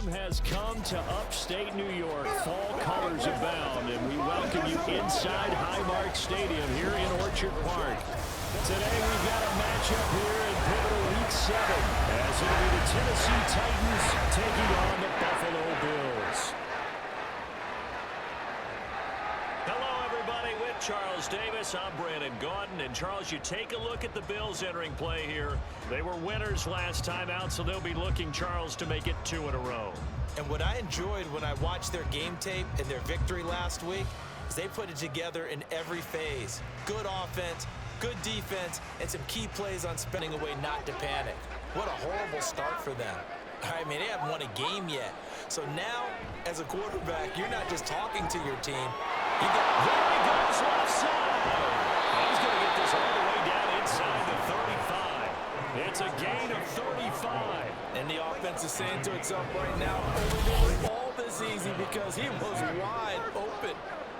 team has come to upstate New York. Fall colors abound, and we welcome you inside Highmark Stadium here in Orchard Park. Today we've got a matchup here in pivotal Week 7, as it'll be the Tennessee Titans taking on the Buffalo Bills. Charles Davis, I'm Brandon Gaudin, and Charles, you take a look at the Bills entering play here. They were winners last time out, so they'll be looking, Charles, to make it 2 in a row. And what I enjoyed when I watched their game tape and their victory last week is they put it together in every phase. Good offense, good defense, and some key plays on spending away not to panic. What a horrible start for them. I mean, they haven't won a game yet. So now, as a quarterback, you're not just talking to your team. You got, there he goes, left side. He's going to get this all the way down inside the 35. It's a gain of 35. And the offense is saying to itself right now, oh, we did all this easy because he was wide open.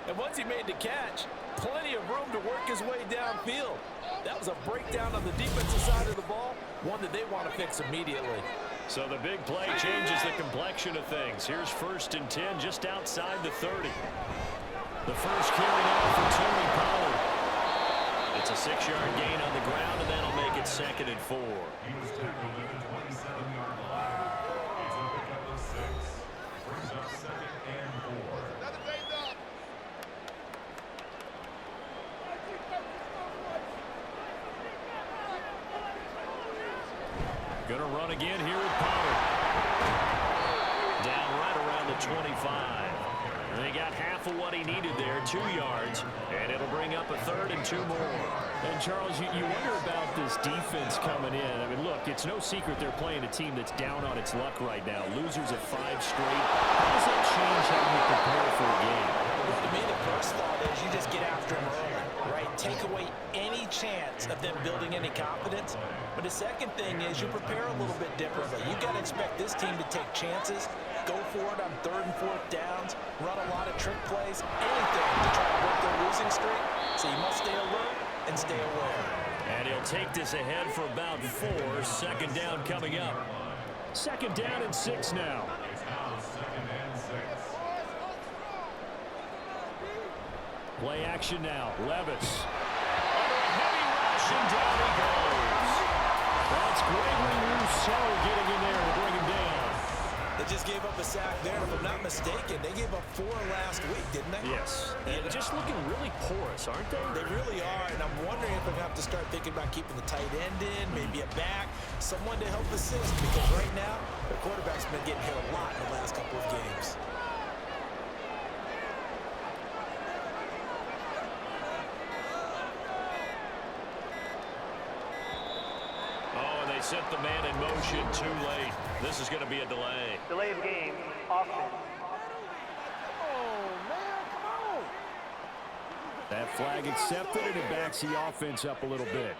And once he made the catch, plenty of room to work his way downfield. That was a breakdown on the defensive side of the ball, one that they want to fix immediately. So the big play changes the complexion of things. Here's 1st and 10 just outside the 30. The first carry out for Tony Pollard. It's a 6-yard gain on the ground, and that'll make it 2nd and 4. Going to run again here with Pollard. Down right around the 25. And they got half of what he needed there, 2 yards, and it'll bring up a 3rd and 2 more. And, Charles, you wonder about this defense coming in. I mean, look, it's no secret they're playing a team that's down on its luck right now. Losers of 5 straight. How does that change how you prepare for a game? Well, to me, the first thought is you just get after them early, right? Take away any chance of them building any confidence. But the second thing is you prepare a little bit differently. You've got to expect this team to take chances, go for it on 3rd and 4th downs, run a lot of trick plays, anything to try to break their losing streak. So you must stay alert and stay aware. And he'll take this ahead for about 4. 2nd down coming up. 2nd down and 6 now. Play action now. Levis. Under a heavy rush, and down he goes. That's Gregory Rousseau getting in there to bring him down. They just gave up a sack there, and if I'm not mistaken, they gave up 4 last week, didn't they? Yes. And just looking really porous, aren't they? They really are, and I'm wondering if they're going to have to start thinking about keeping the tight end in, maybe a back, someone to help assist, because right now, the quarterback's been getting hit a lot in the last couple of games. They sent the man in motion too late. This is going to be a delay. Delay of game, offense. That flag accepted, and it backs the offense up a little bit.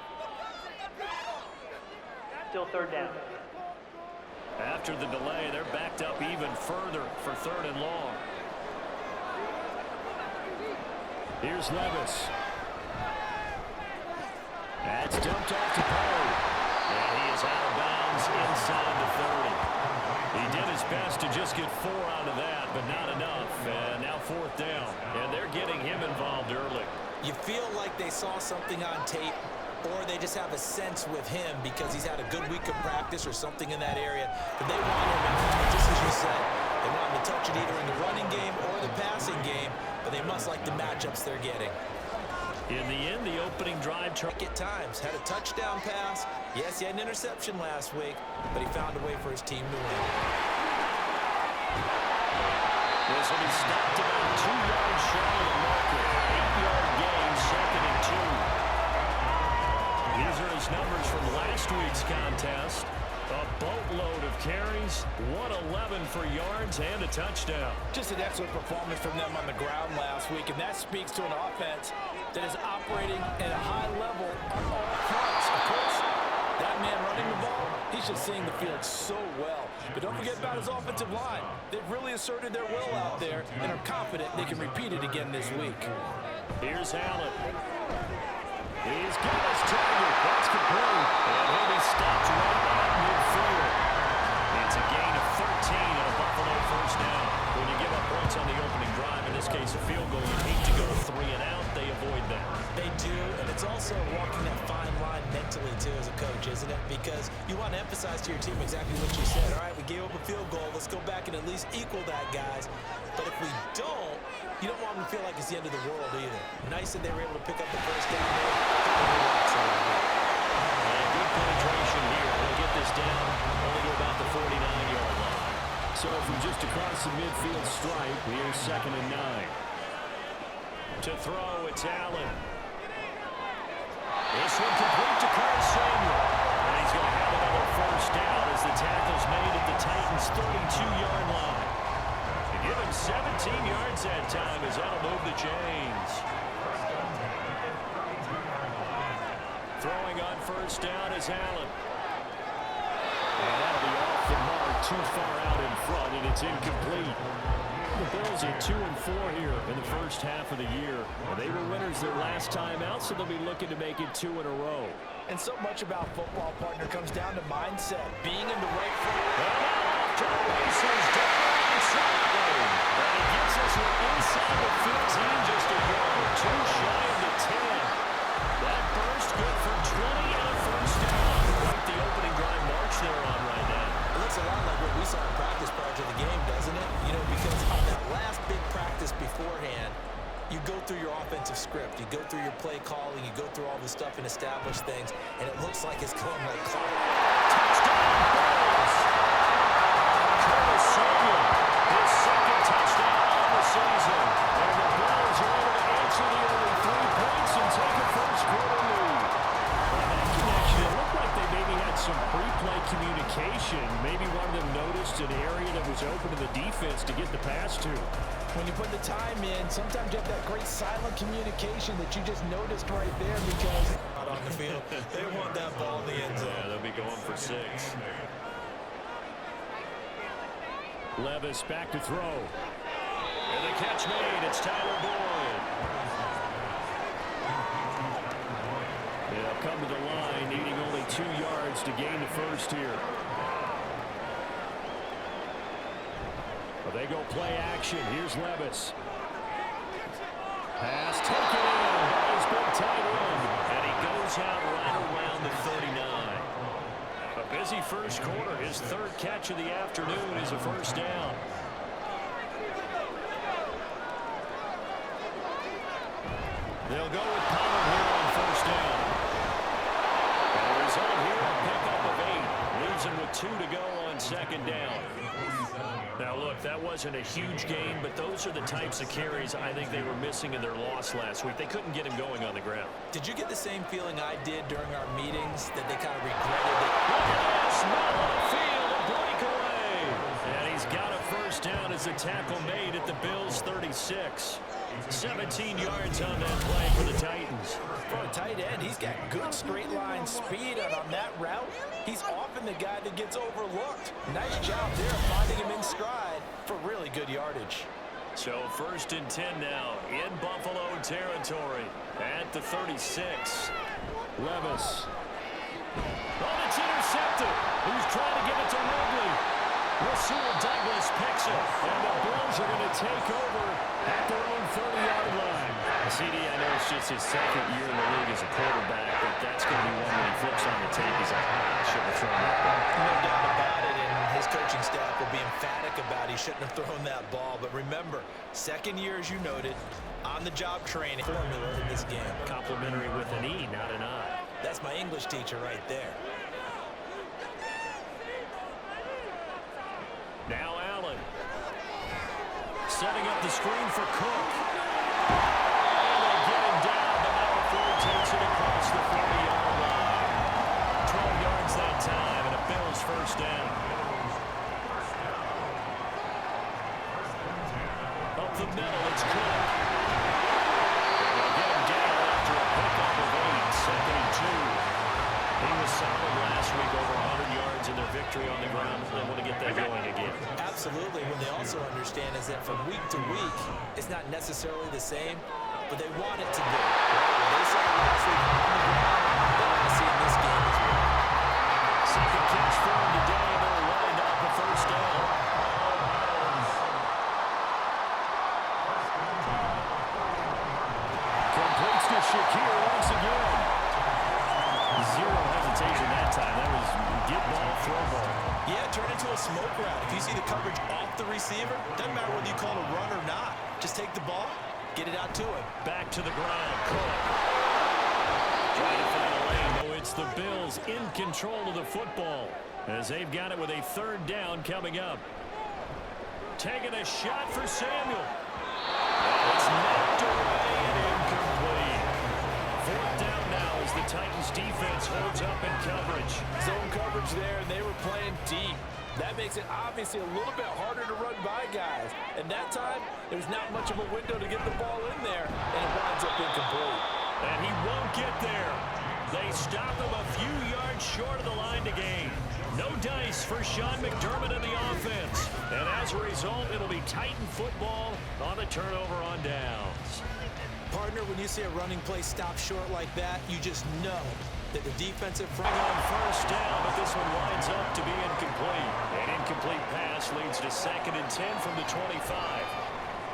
Still 3rd down. After the delay, they're backed up even further for 3rd and long. Here's Levis. That's dumped off to Pollard. And he is out of bounds inside the 30. He did his best to just get 4 out of that, but not enough. And now 4th down. And they're getting him involved early. You feel like they saw something on tape, or they just have a sense with him because he's had a good week of practice or something in that area. But they want him involved, just as you said. They want him to touch it either in the running game or the passing game, but they must like the matchups they're getting. In the end, the opening drive at times had a touchdown pass. Yes, he had an interception last week, but he found a way for his team to win. This will be stopped about 2 yards shy of the marker. 8-yard gain, 2nd and 2. These are his numbers from last week's contest. A boatload of carries, 111 for yards and a touchdown. Just an excellent performance from them on the ground last week, and that speaks to an offense that is operating at a high level on all fronts. Of course, that man running the ball, he's just seeing the field so well. But don't forget about his offensive line. They've really asserted their will out there and are confident they can repeat it again this week. Here's Allen. He's got his target. That's complete. And he'll be stopped right at midfield. It's a gain of 13 and a Buffalo emphasize to your team exactly what you said. All right, we gave up a field goal. Let's go back and at least equal that, guys. But if we don't, you don't want them to feel like it's the end of the world either. Nice that they were able to pick up the first down there. Good penetration here. They'll get this down only to about the 49-yard line. So from just across the midfield stripe, here's 2nd and 9. To throw, it's Allen. This one complete to Curtis Samuel. And he's going to have another first down as the tackle's made at the Titans' 32-yard line. To give him 17 yards that time as that'll move the chains. Throwing on first down is Allen. And that'll be off the mark, too far out in front, and it's incomplete. The Bills are 2-4 here in the first half of the year. They were winners their last time out, so they'll be looking to make it 2 in a row. And so much about football, partner, comes down to mindset. Being in the right frame. Off to the races, down inside. And it gets us inside the 15, just a yard, too shy of the 10. That burst good for 20 and a first down. Like the opening drive march they're on right now. It looks a lot like what we saw in practice prior to the game, doesn't it? You know, because on that last big practice beforehand, you go through your offensive script, you go through your play calling, you go through all the stuff and establish things, and it looks like it's going like clock. Touchdown, Bills! Curtis Samuel, his second touchdown of the season. And the Bills are able to answer the early 3 points and take a first-quarter lead. That connection, it looked like they maybe had some pre-play communication. Maybe one of them noticed an area that was open to the defense to get the pass to. When you put the time in, sometimes you have that great silent communication that you just noticed right there because out on the field, they want that ball in the end zone. Yeah, they'll be going for 6. Levis back to throw. And the catch made, it's Tyler Boyd. They'll come to the line, needing only 2 yards to gain the first here. Well, they go play action. Here's Levis. Pass taken in by his big tight end. And he goes out right around the 39. A busy first quarter. His 3rd catch of the afternoon is a first down. They'll go with Pollard here on first down. And the result here, a pickup of 8. Leaves him with 2 to go on 2nd down. Now, look, that wasn't a huge gain, but those are the types of carries I think they were missing in their loss last week. They couldn't get him going on the ground. Did you get the same feeling I did during our meetings that they kind of regretted it? Look at this, middle of the field, a breakaway. And he's got a first down as a tackle made at the Bills' 36. 17 yards on that play for the Titans. For a tight end, he's got good straight line speed, and on that route, he's often the guy that gets overlooked. Nice job there finding him in stride for really good yardage. So 1st and 10 now in Buffalo territory at the 36. Levis. Oh, it's intercepted. He's trying to give it to Ridley. Rasul Douglas picks it, and the Bills are going to take over at their own 30-yard line. CD, I know it's just his 2nd year in the league as a quarterback, but that's going to be one when he flips on the tape. He's like, I shouldn't have thrown that ball. No doubt about it, and his coaching staff will be emphatic about he shouldn't have thrown that ball. But remember, 2nd year, as you noted, on-the-job training formula in this game. Complimentary with an E, not an I. That's my English teacher right there. Now Allen. Setting up the screen for Cook. And they get him down, but now 4 takes it across the 40-yard line. 12 yards that time, and a Bills first down. Up the middle, it's Cook. They'll get him down after a pickup of 8, 2nd and 2. He was solid last week, over 100 yards in their victory on the ground. They want to get that going again. Absolutely. What they also understand is that from week to week, it's not necessarily the same, but they want it to be. They saw last week on the ground, they want to see in this game as well. 2nd catch for him today, and they're lined up a first down. Completes to Shakir once again. 0 hesitation that time. That was get ball to a smoke route. If you see the coverage off the receiver, doesn't matter whether you call it a run or not. Just take the ball, get it out to him. Back to the ground. Cook. Trying to find a lane. Oh, it's the Bills in control of the football as they've got it with a third down coming up. Taking a shot for Samuel. It's knocked away and incomplete. Fourth down now as the Titans defense holds up in coverage. Zone coverage there, and they were playing deep. That makes it obviously a little bit harder to run by guys. And that time, there was not much of a window to get the ball in there, and it winds up incomplete. And he won't get there. They stop him a few yards short of the line to gain. No dice for Sean McDermott in the offense. And as a result, it'll be Titan football on a turnover on downs. Partner, when you see a running play stop short like that, you just know that the defensive front on first down, but this one winds up to be incomplete. An incomplete pass leads to 2nd and 10 from the 25.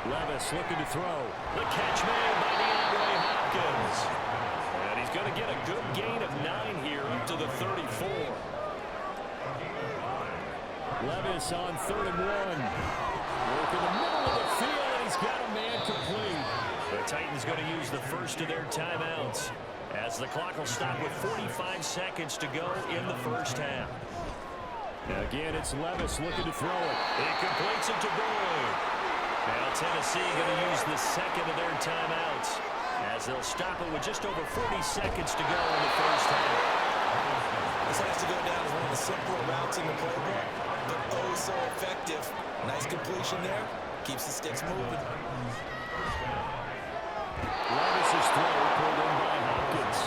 Levis looking to throw. The catch made by DeAndre Hopkins. And he's going to get a good gain of 9 here up to the 34. Levis on 3rd and 1. Work in the middle of the field, and he's got a man complete. The Titans going to use the first of their timeouts as the clock will stop with 45 seconds to go in the first half. Again, it's Levis looking to throw it. He completes it to Boyd. Now Tennessee going to use the second of their timeouts as they'll stop it with just over 40 seconds to go in the first half. This has to go down as one of the simpler routes in the playbook, but oh so effective. Nice completion there. Keeps the sticks moving. Levis's throw pulled in by Hopkins.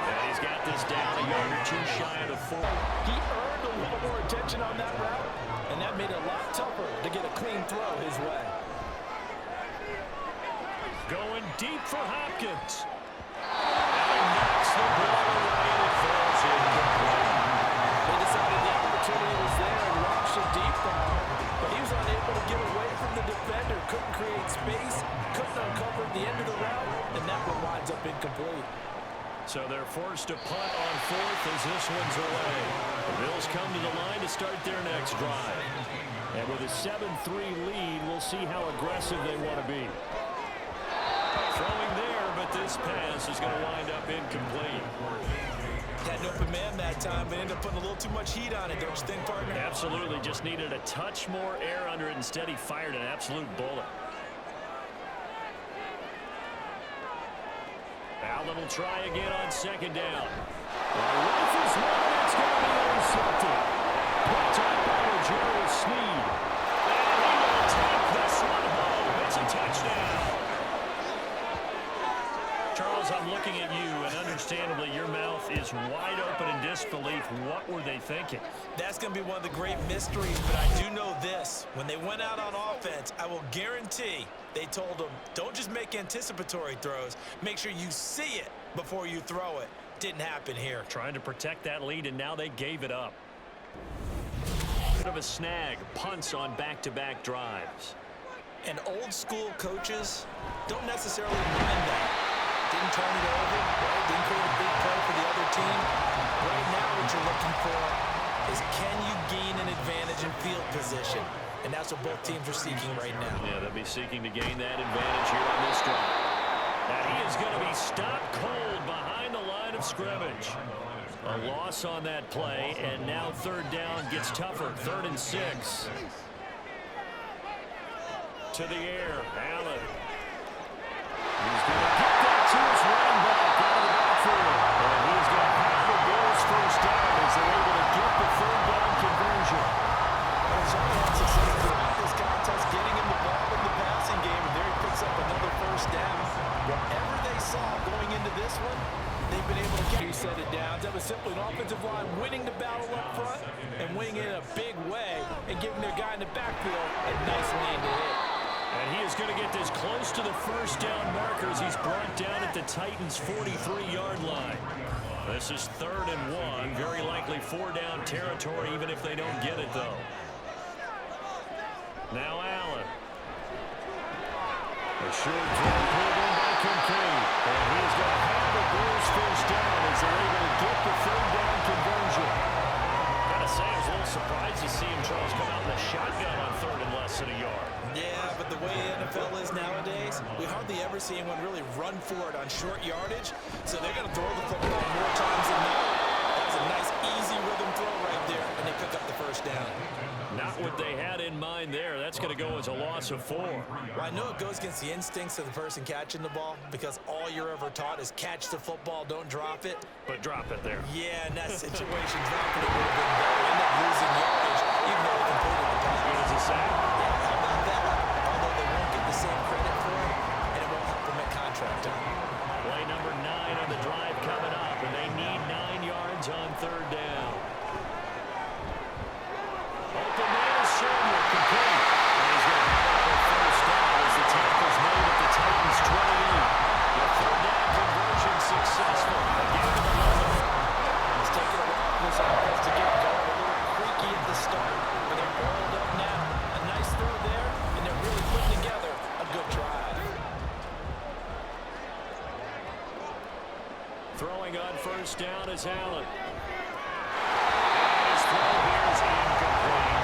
And he's got this down a yard or two shy of the 4. He earned a little more attention on that route, and that made it a lot tougher to get a clean throw his way. Going deep for Hopkins. And he knocks the ball away and it falls incomplete. They decided the opportunity was there and launched a deep ball, but he was unable to get away from the defender, couldn't create space, couldn't uncover the end of the route, and that one winds up incomplete. So they're forced to punt on 4th as this one's away. The Bills come to the line to start their next drive. And with a 7-3 lead, we'll see how aggressive they want to be. Throwing there, but this pass is going to wind up incomplete. Had an open man that time, but ended up putting a little too much heat on it, don't you think, partner? Absolutely, just needed a touch more air under it. Instead, he fired an absolute bullet. Allen will try again on 2nd down. Rifles one, it's going to be intercepted. Picked up by Jerry Sneed. And he will take this one home. It's a touchdown. Charles, I'm looking at you, and understandably, your mouth is wide open in disbelief. What were they thinking? That's going to be one of the great mysteries, but I do know this. When they went out on offense, I will guarantee they told them, don't just make anticipatory throws. Make sure you see it before you throw it. Didn't happen here. Trying to protect that lead, and now they gave it up. Bit of a snag. Punts on back-to-back drives. And old-school coaches don't necessarily mind that. Didn't turn it over, right? Didn't create a big play for the other team. Right now what you're looking for is can you gain an advantage in field position? And that's what both teams are seeking right now. Yeah, they'll be seeking to gain that advantage here on this drive. And he is going to be stopped cold behind the line of scrimmage. A loss on that play, and now 3rd down gets tougher. 3rd and 6. To the air, Allen. He's going to get that to his running back out of the backfield. And he's going to have the Bills first down as they're able to get the 3rd down conversion. Well, Sean had success throughout this contest, getting him the ball in the passing game, and there he picks up another first down. Whatever they saw going into this one, they've been able to get set it down. That was simply an offensive line winning the battle up front and winning it in a big way and giving their guy in the backfield a nice lane to hit. And he is going to get this close to the first down marker as he's brought down at the Titans' 43-yard line. This is 3rd and 1. Very likely 4-down territory, even if they don't get it, though. Now Allen. A short throw pulled in by Kincaid. And he's going to have the Bills first down as they're able to get the 3rd down conversion. Gotta say, it was a little Surprised to see him, Charles, come out in the shotgun on 3rd and less than a yard. Yeah, but the way the NFL is nowadays, we hardly ever see anyone really run for it on short yardage, so they're going to throw the football more times than not. That was a nice, easy rhythm throw right there, and they pick up the first down. Not what they had in mind there. That's going to go as a loss of 4. Well, I know it goes against the instincts of the person catching the ball because all you're ever taught is catch the football, don't drop it. But drop it there. Yeah, in that situation, dropping it would have been better. End up losing yardage, even though they completed the pass. Good as a sack. Yeah, how about that? Although they won't get the same credit for it, and it won't help them at contract time. Play number 9 on the drive coming up, and they need 9 yards on 3rd down. Open man is Samuel, complete. And he's going to have a first down as the tackle's made at the Titans' 28. The 3rd down conversion successful. Again to the line. It's taken a while for this offense to get going. A little creaky at the start, but they're oiled up now. A nice throw there, and they're really putting together a good drive. Throwing on first down is Allen. His throw here is incomplete.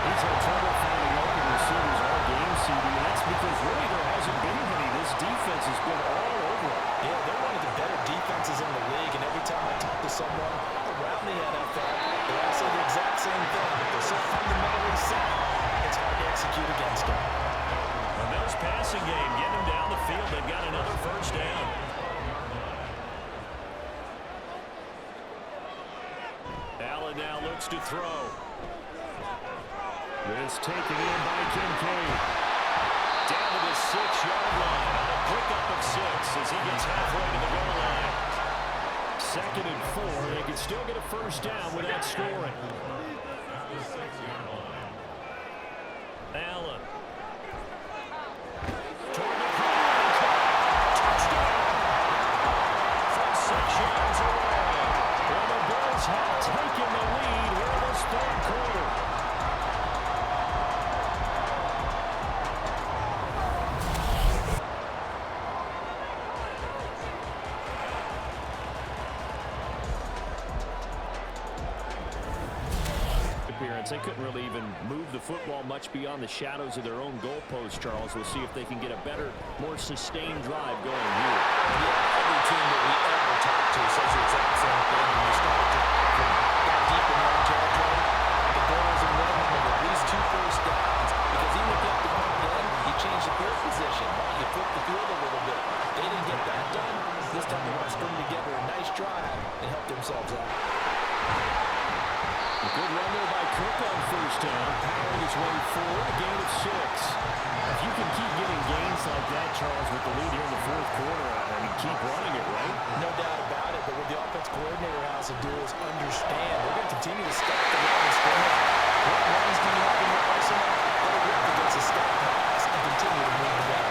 He's had trouble finding open receivers all game, CD, and that's because really there hasn't been any. This defense has been all over it. Yeah, they're one of the better defenses in the league, and every time I talk to someone around the NFL, they all say the exact same thing. They're so fundamentally sound, it's hard to execute against them. A Mills passing game, getting him down the field. They've got another first down. Allen now looks to throw. This taken in by Kincaid. Down to the 6-yard line. A pickup of 6 as he gets halfway to the goal line. 2nd and 4. They can still get a first down without scoring. Allen. Toward the corner. Touchdown. From 6 yards away. Well, the Bills have taken the lead here in this 3rd quarter. They couldn't really even move the football much beyond the shadows of their own goalpost, Charles. We'll see if they can get a better, more sustained drive going here. Yeah, every team that we ever talk to says the exact same thing. When you start to that deep in their own territory, the goal is a minimum of at least 2 first downs. Because even if you have to run again, you change the field position. Right? You flip the field a little bit. They didn't get that done. This time they want to string together a nice drive and help themselves out. A good run there by Cook on first down, powering his way forward, a gain of 6. If you can keep getting gains like that, Charles, with the lead here in the 4th quarter, I mean, keep running it, right? No doubt about it, but what the offense coordinator has to do is understand. They're going to continue to stop the line of scrimmage. What runs do you have in your arsenal? Let it work against a stop pass and continue to move the ball.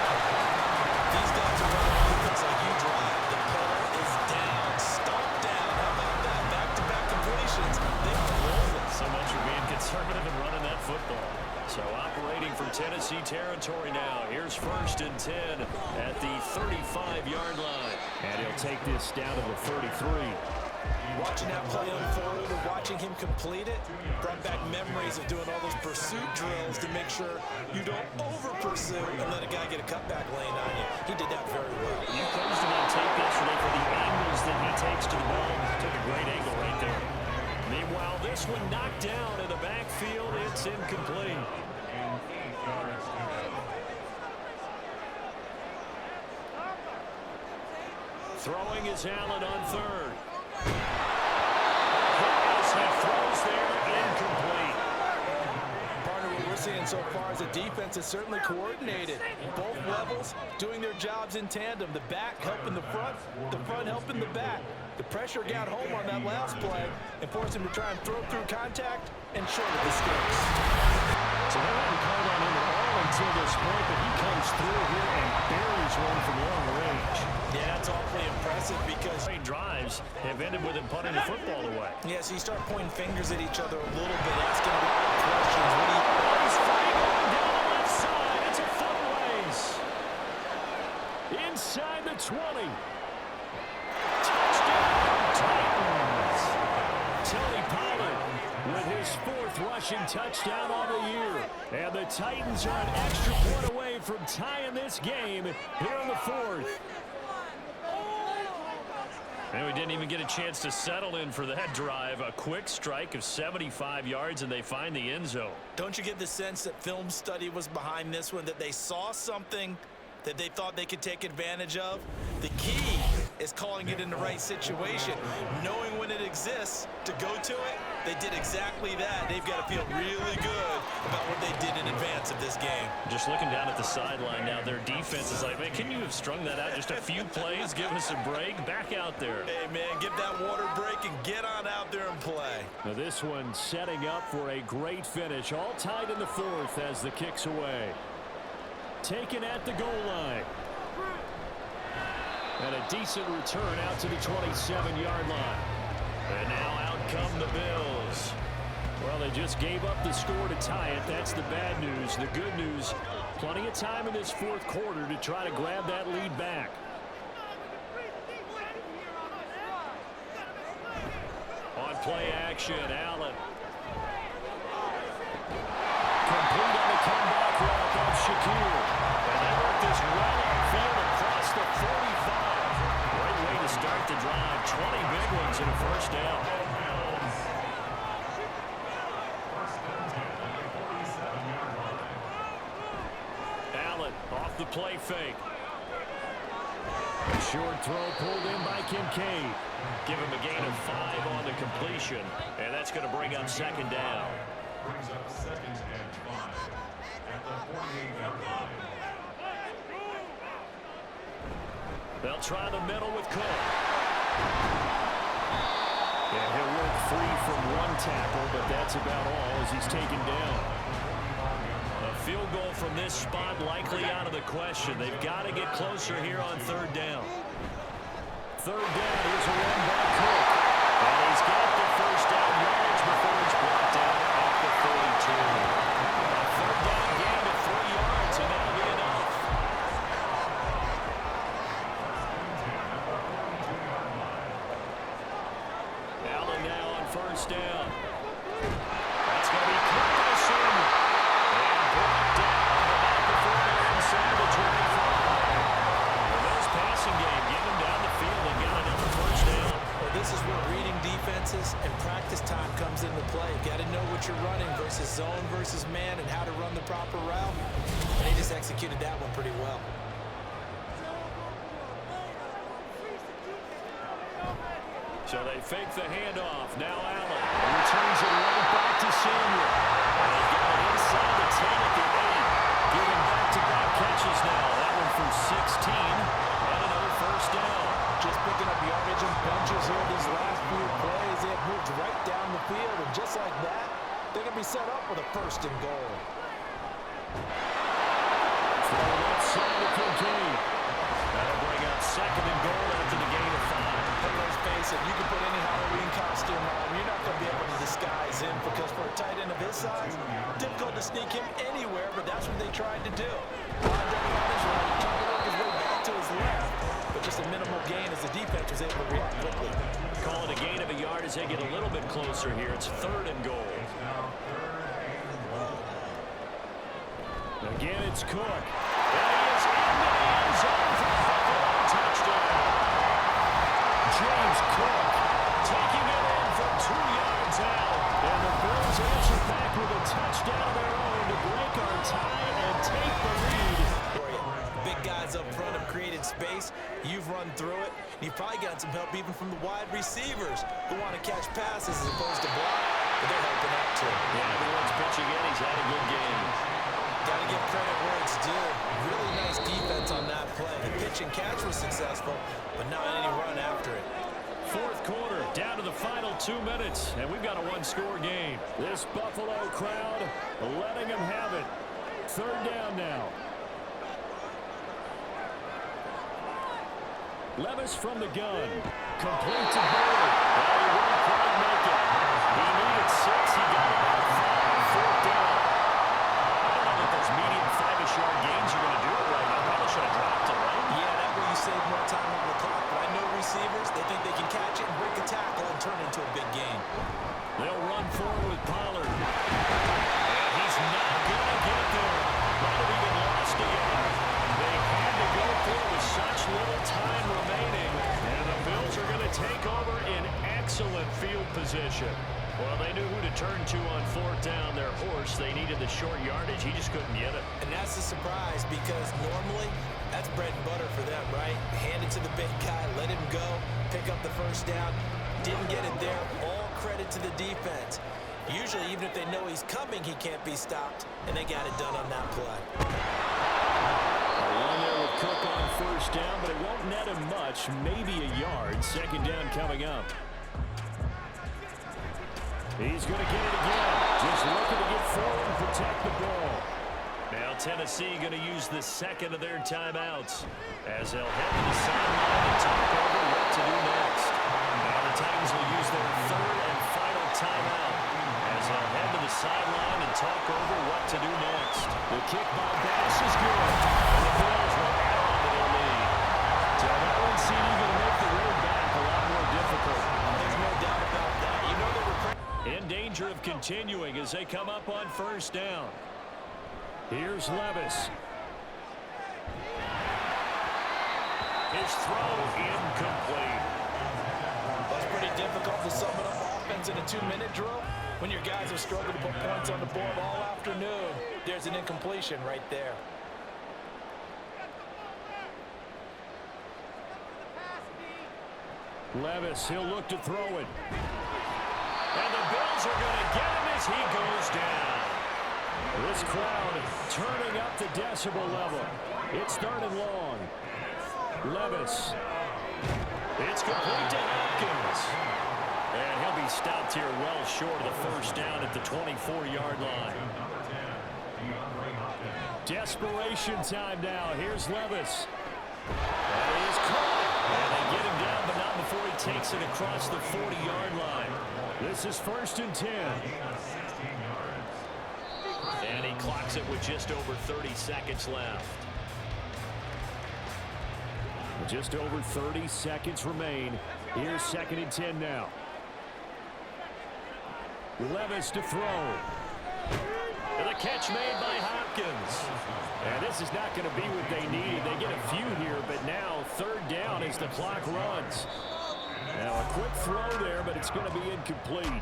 These guys are running offense like you drive. The pedal is down, stomp down. How about that? Back-to-back completions. They are rolling. So much for being conservative and running that football. So operating from Tennessee territory now. Here's 1st and 10 at the 35-yard line. And he'll take this down to the 33. Watching that play unfold and watching him complete it brought back memories of doing all those pursuit drills to make sure you don't over-pursue and let a guy get a cutback lane on you. He did that very well. You posted on tape yesterday for the angles that he takes to the ball. Took a great angle right there. Meanwhile, this one knocked down in the backfield. It's incomplete. Throwing is Allen on 3rd. He throws there, incomplete. Partner, what we're seeing so far is the defense is certainly coordinated. Both levels doing their jobs in tandem. The back helping the front helping the back. The pressure got home on that last play and forced him to try and throw through contact and shorted the sticks. So they haven't called on him at all until this point, but he comes through here and buries one from long range. Yeah, that's awfully impressive because Drives have ended with him punting the football away. yeah, so you start pointing fingers at each other a little bit, asking a lot of questions. What do you... He's fighting on down the left side. It's a foot race. Inside the 20. Touchdown, Titans. Tony Pollard with his 4th rushing touchdown on the year. And the Titans are an extra point away from tying this game here in the fourth. And we didn't even get a chance to settle in for that drive. A quick strike of 75 yards, and they find the end zone. Don't you get the sense that film study was behind this one, that they saw something that they thought they could take advantage of? The key is calling it in the right situation, knowing when it exists to go to it. They did exactly that. They've got to feel really good about what they did in advance of this game. Just looking down at the sideline now, their defense is like, man, can you have strung that out just a few plays? Give us a break. Back out there. Hey, man, give that water break and get on out there and play. Now this one setting up for a great finish. All tied in the fourth as the kick's away. Taken at the goal line. And a decent return out to the 27-yard line. And now out come the Bills. Well, they just gave up the score to tie it. That's the bad news. The good news, plenty of time in this fourth quarter to try to grab that lead back. On play action, Allen. Complete on the comeback route of Shakir. And they work this well upfield across the 45. Great way to start the drive. 20 big ones in a first down. Allen off the play fake. A short throw pulled in by Kincaid. Give him a gain of 5 on the completion. And that's going to bring up second down. Brings up second and 5 at the 48-yard line. They'll try the middle with Cook. Yeah, he'll work free from one tackle, but that's about all as he's taken down. A field goal from this spot likely out of the question. They've got to get closer here on third down. Third down, here's a run by Cook. And he's got the first down yards before he's brought down at the 42. A third down gain of 3 yards, and that'll be enough. Allen now on first down. That's going to be Carlson. And brought down about before they're inside the 25. The Bills passing game, get them down the field. They've got another first down. Well, this is where reading defenses and practice time comes into play. Got to know what you're running versus zone versus man and how to run the proper route. And they just executed that one pretty well. So they fake the handoff. Now Allen returns it right back to Samuel. And they got it inside the 10 at the 8. Giving back-to-back catches now. That one for 16. And another first down. Just picking up yardage in bunches here these last few plays. They have moved right down the field, and just like that, they're going to be set up with a first and goal. Throw left side to Kincaid. That'll bring up second and goal after the gain of 5. Hey, let's face it, you can put any Halloween costume on. You're not going to be able to disguise him because for a tight end of his size, difficult to sneak him anywhere, but that's what they tried to do. Lined up on his right, trying to work his way back to his left, but just a minimal gain as the defense was able to react quickly. Call it a gain of a yard as they get a little bit closer here. It's third and goal. Again, it's Cook. And he is in the end zone for the Buffalo touchdown. James Cook Taking it in from 2 yards out. and the Bills answer back with a touchdown of their own to break our tie and take the lead. Big guys up front have created space. You've run through it. You've probably gotten some help even from the wide receivers who want to catch passes as opposed to block, but they're helping out too. Yeah, everyone's pitching in. He's had a good game. Got to give credit where it's due. Really nice defense on that play. The pitch and catch was successful, but not any run after it. Fourth quarter, down to the final 2 minutes, and we've got a one-score game. This Buffalo crowd letting them have it. Third down now. Levis from the gun. Complete to Boyd. Well, he wouldn't quite make it. He needed 6. He got about 5. Fourth down. I don't know that those medium 5-ish yard gains are going to do it right now. Probably should have dropped it, right? Yeah, that way you save more time on the clock, but I know receivers, they think they can catch it and break a tackle and turn it into a big game. They'll run forward with Pollard. position. Well, they knew who to turn to on fourth down. Their horse, they needed the short yardage. He just couldn't get it. And that's a surprise because normally that's bread and butter for them, right? Hand it to the big guy, let him go, pick up the first down. Didn't get it there. All credit to the defense. Usually, even if they know he's coming, he can't be stopped, and they got it done on that play. One there with Cook on first down, but it won't net him much, maybe a yard. Second down coming up. He's going to get it again. Just looking to get forward and protect the ball. Now Tennessee going to use the second of their timeouts as they'll head to the sideline and talk over what to do next. Now the Titans will use their third and final timeout as they'll head to the sideline and talk over what to do next. The kick by Bass is good. And the Bills will add on to their lead. So that one seemed even to make the road back a lot more difficult. There's no doubt about that. You know they were in danger of continuing as they come up on first down. Here's Levis. His throw incomplete. That's pretty difficult to sum it up offense in a 2-minute drill. When your guys have struggled to put points on the board all afternoon, there's an incompletion right there. Levis, he'll look to throw it. And the Bills are going to get him as he goes down. This crowd turning up the decibel level. It's third and long. Levis. It's complete to Hopkins. And he'll be stopped here well short of the first down at the 24-yard line. Desperation time now. Here's Levis. And he is caught. And they get him down, but not before he takes it across the 40-yard line. This is first and 10. And he clocks it with just over 30 seconds left. Just over 30 seconds remain. Here's second and 10 now. Levis to throw. And the catch made by Hopkins. And this is not going to be what they needed. They get a few here, but now third down as the clock runs. Now a quick throw there, but it's going to be incomplete.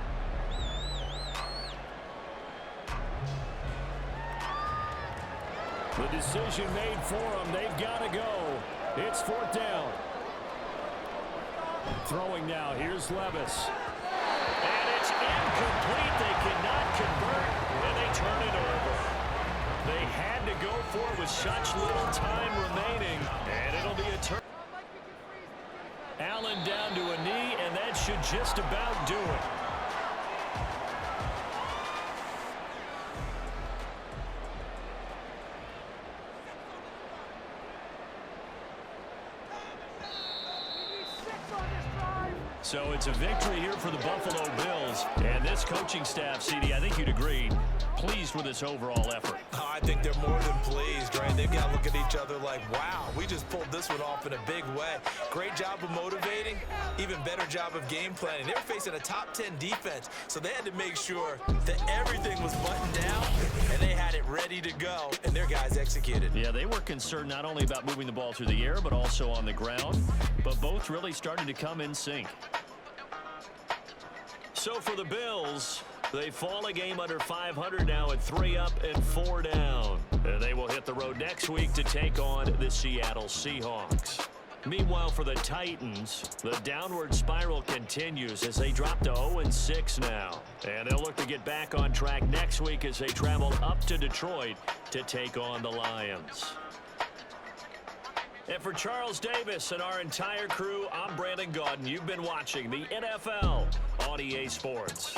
The decision made for them. They've got to go. It's fourth down. Throwing now. Here's Levis. And it's incomplete. They cannot convert, and they turn it over. They had to go for it with such little time remaining, and it'll be a turn. Allen down to a knee, and that should just about do it. So it's a victory here for the Buffalo Bills. And this coaching staff, CD, I think you'd agree, pleased with this overall effort. I think they're more than pleased, right? They've got to look at each other like, wow, we just pulled this one off in a big way. Great job of motivating, even better job of game planning. They were facing a top 10 defense, so they had to make sure that everything was buttoned down, and they had it ready to go, and their guys executed. Yeah, they were concerned not only about moving the ball through the air, but also on the ground, but both really started to come in sync. So for the Bills, they fall a game under 500 now at 3 up and 4 down. And they will hit the road next week to take on the Seattle Seahawks. Meanwhile, for the Titans, the downward spiral continues as they drop to 0-6 now. And they'll look to get back on track next week as they travel up to Detroit to take on the Lions. And for Charles Davis and our entire crew, I'm Brandon Gaudin. You've been watching the NFL on EA Sports.